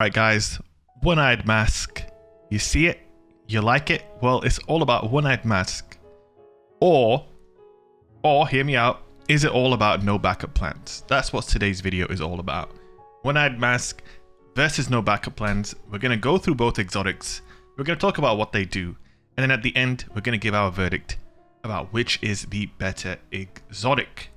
Alright guys, one-eyed mask. You see it? You like it? Well, it's all about one-eyed mask. Or hear me out, is it all about no backup plans? That's what today's video is all about. One-eyed mask versus no backup plans. We're going to go through both exotics. We're going to talk about what they do. And then at the end, we're going to give our verdict about which is the better exotic.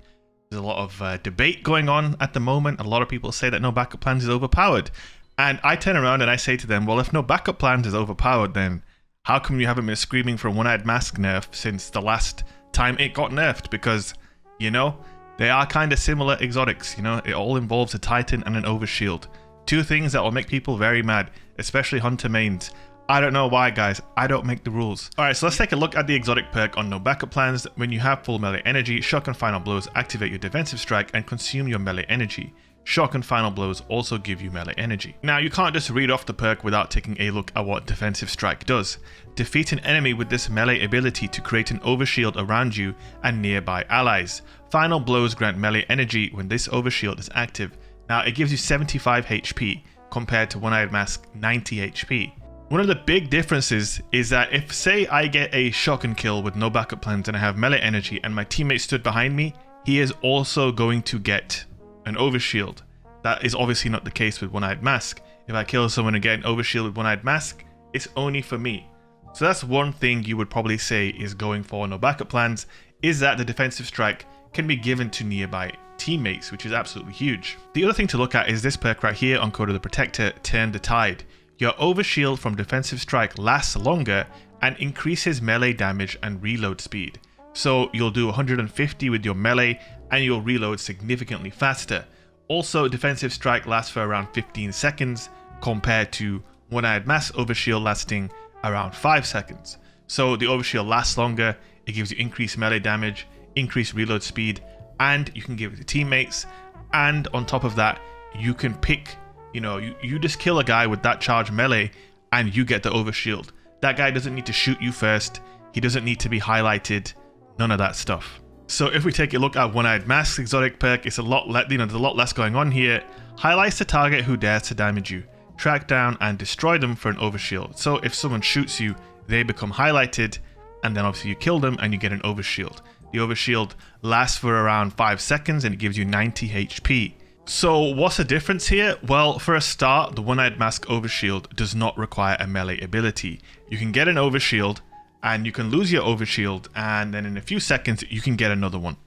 There's a lot of debate going on at the moment. A lot of people say that no backup plans is overpowered. And I turn around and I say to them, well, if no backup plans is overpowered, then how come you haven't been screaming for a one-eyed mask nerf since the last time it got nerfed? Because, you know, they are kind of similar exotics. You know, it all involves a Titan and an overshield. Two things that will make people very mad, especially hunter mains. I don't know why, guys. I don't make the rules. Alright, so let's take a look at the exotic perk on no backup plans. When you have full melee energy, shotgun final blows activate your defensive strike and consume your melee energy. Shotgun final blows also give you melee energy. Now, you can't just read off the perk without taking a look at what defensive strike does. Defeat an enemy with this melee ability to create an overshield around you and nearby allies. Final blows grant melee energy when this overshield is active. Now, it gives you 75 HP compared to one-eyed mask 90 HP. One of the big differences is that if, say, I get a shotgun kill with no backup plans and I have melee energy and my teammate stood behind me, he is also going to get an overshield. That is obviously not the case with one-eyed mask. If I kill someone and get an overshield with one-eyed mask, it's only for me. So that's one thing you would probably say is going for no backup plans, is that the defensive strike can be given to nearby teammates, which is absolutely huge. The other thing to look at is this perk right here on Code of the Protector, Turn the Tide. Your overshield from defensive strike lasts longer and increases melee damage and reload speed. So you'll do 150 with your melee and you'll reload significantly faster. Also, defensive strike lasts for around 15 seconds compared to one-eyed mask overshield lasting around 5 seconds. So the overshield lasts longer, it gives you increased melee damage, increased reload speed, and you can give it to teammates. And on top of that, you can pick, you know, you just kill a guy with that charge melee and you get the overshield. That guy doesn't need to shoot you first. He doesn't need to be highlighted. None of that stuff. So if we take a look at one-eyed mask's exotic perk, it's a lot there's a lot less going on here. Highlights the target who dares to damage you. Track down and destroy them for an overshield. So if someone shoots you, they become highlighted, and then obviously you kill them and you get an overshield. The overshield lasts for around 5 seconds and it gives you 90 HP. So what's the difference here? Well, for a start, the one-eyed mask overshield does not require a melee ability. You can get an overshield and you can lose your overshield, and then in a few seconds you can get another one.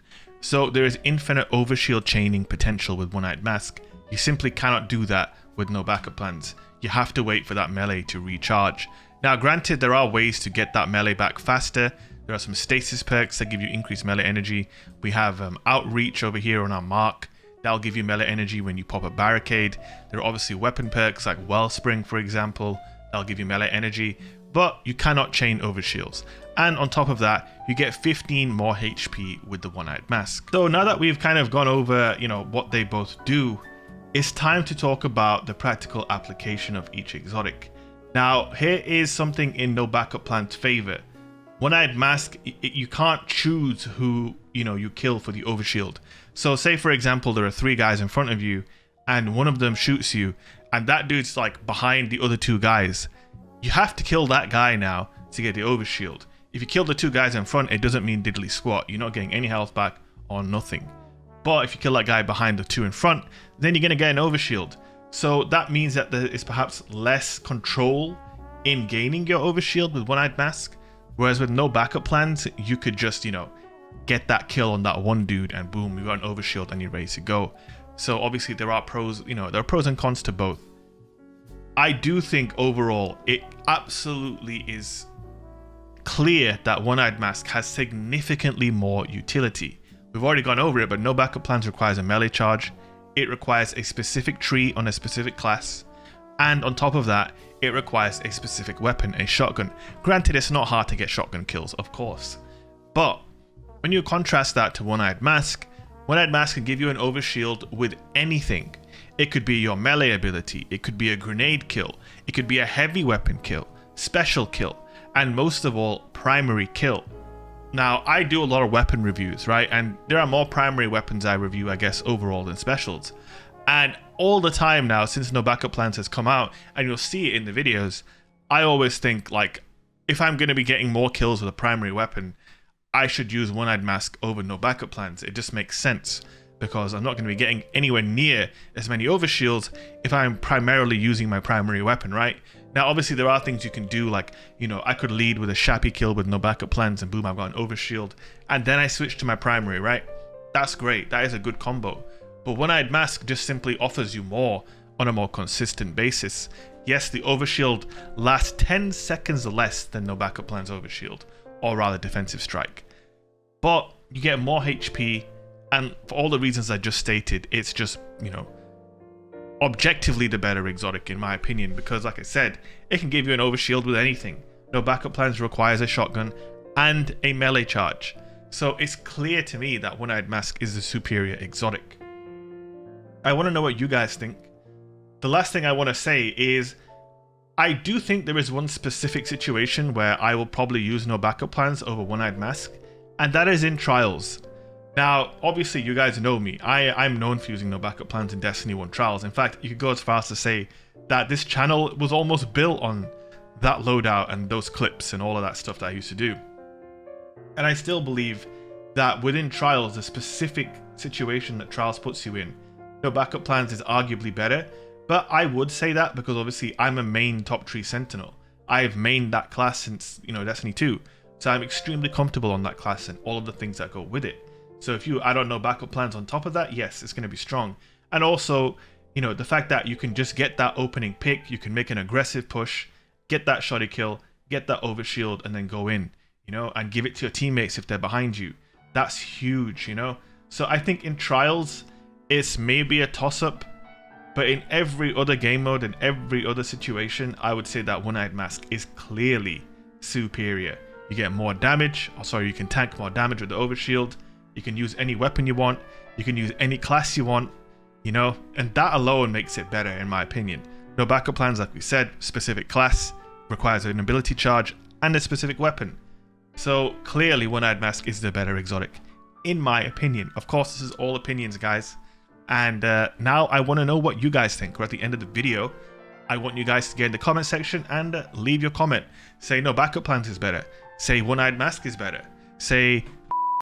So there is infinite overshield chaining potential with one-eyed mask. You simply cannot do that with no backup plans. You have to wait for that melee to recharge. Now granted, there are ways to get that melee back faster. There are some stasis perks that give you increased melee energy. We have outreach over here on our mark. That'll give you melee energy when you pop a barricade. There are obviously weapon perks like Wellspring, for example. That'll give you melee energy. But you cannot chain overshields. And on top of that, you get 15 more HP with the one-eyed mask. So now that we've kind of gone over, you know, what they both do, it's time to talk about the practical application of each exotic. Now, here is something in no backup plan's favor. One-eyed mask, you can't choose who, you know, you kill for the overshield. So say, for example, there are 3 guys in front of you and one of them shoots you and that dude's like behind the other 2 guys. You have to kill that guy now to get the overshield. If you kill the 2 guys in front, it doesn't mean diddly squat. You're not getting any health back or nothing. But if you kill that guy behind the 2 in front, then you're going to get an overshield. So that means that there is perhaps less control in gaining your overshield with one-eyed mask. Whereas with no backup plans, you could just, you know, get that kill on that one dude and boom, you got an overshield and you're ready to go. So obviously there are pros, you know, there are pros and cons to both. I do think overall it absolutely is clear that one-eyed mask has significantly more utility. We've already gone over it, but no backup plans requires a melee charge. It requires a specific tree on a specific class. And on top of that, it requires a specific weapon, a shotgun. Granted, it's not hard to get shotgun kills, of course. But when you contrast that to one-eyed mask can give you an overshield with anything. It could be your melee ability, it could be a grenade kill, it could be a heavy weapon kill, special kill, and most of all, primary kill. Now, I do a lot of weapon reviews, right? And there are more primary weapons I review, I guess, overall than specials. And all the time now since No Backup Plans has come out, and you'll see it in the videos, I always think like, if I'm going to be getting more kills with a primary weapon, I should use One-Eyed Mask over No Backup Plans. It just makes sense because I'm not going to be getting anywhere near as many overshields if I'm primarily using my primary weapon, right? Now, obviously, there are things you can do, like, you know, I could lead with a Shappy kill with No Backup Plans and boom, I've got an overshield, and then I switch to my primary, right? That's great. That is a good combo. But One-Eyed Mask just simply offers you more on a more consistent basis. Yes, the overshield lasts 10 seconds less than No Backup Plans overshield, or rather defensive strike. But you get more HP, and for all the reasons I just stated, it's just, you know, objectively the better exotic in my opinion, because like I said, it can give you an overshield with anything. No Backup Plans requires a shotgun and a melee charge. So it's clear to me that One-Eyed Mask is the superior exotic. I want to know what you guys think. The last thing I want to say is, I do think there is one specific situation where I will probably use No Backup Plans over One-Eyed Mask, and that is in Trials. Now, obviously you guys know me. I'm known for using No Backup Plans in Destiny 1 Trials. In fact, you could go as far as to say that this channel was almost built on that loadout and those clips and all of that stuff that I used to do. And I still believe that within Trials, the specific situation that Trials puts you in, No Backup Plans is arguably better. But I would say that because obviously I'm a main top tree sentinel. I've mained that class since, you know, Destiny 2. So I'm extremely comfortable on that class and all of the things that go with it. So if you add on No Backup Plans on top of that, yes, it's going to be strong. And also, you know, the fact that you can just get that opening pick, you can make an aggressive push, get that shoddy kill, get that overshield, and then go in, you know, and give it to your teammates if they're behind you. That's huge, you know. So I think in Trials, it's maybe a toss-up. But in every other game mode and every other situation, I would say that One-Eyed Mask is clearly superior. You get more damage, or sorry, you can tank more damage with the overshield. You can use any weapon you want. You can use any class you want, you know, and that alone makes it better in my opinion. No Backup Plans, like we said, specific class, requires an ability charge and a specific weapon. So clearly One-Eyed Mask is the better exotic, in my opinion. Of course, this is all opinions, guys. And now I want to know what you guys think. We're at the end of the video. I want you guys to get in the comment section and leave your comment. Say No Backup Plans is better. Say One-Eyed Mask is better. Say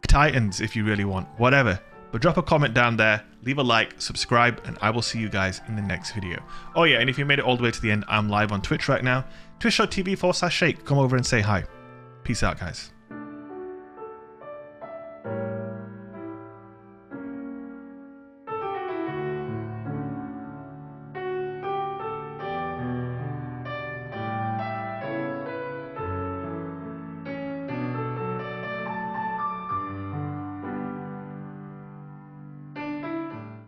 Titans if you really want. Whatever. But drop a comment down there. Leave a like, subscribe, and I will see you guys in the next video. Oh yeah, and if you made it all the way to the end, I'm live on Twitch right now. Twitch.tv/Shake. Come over and say hi. Peace out, guys.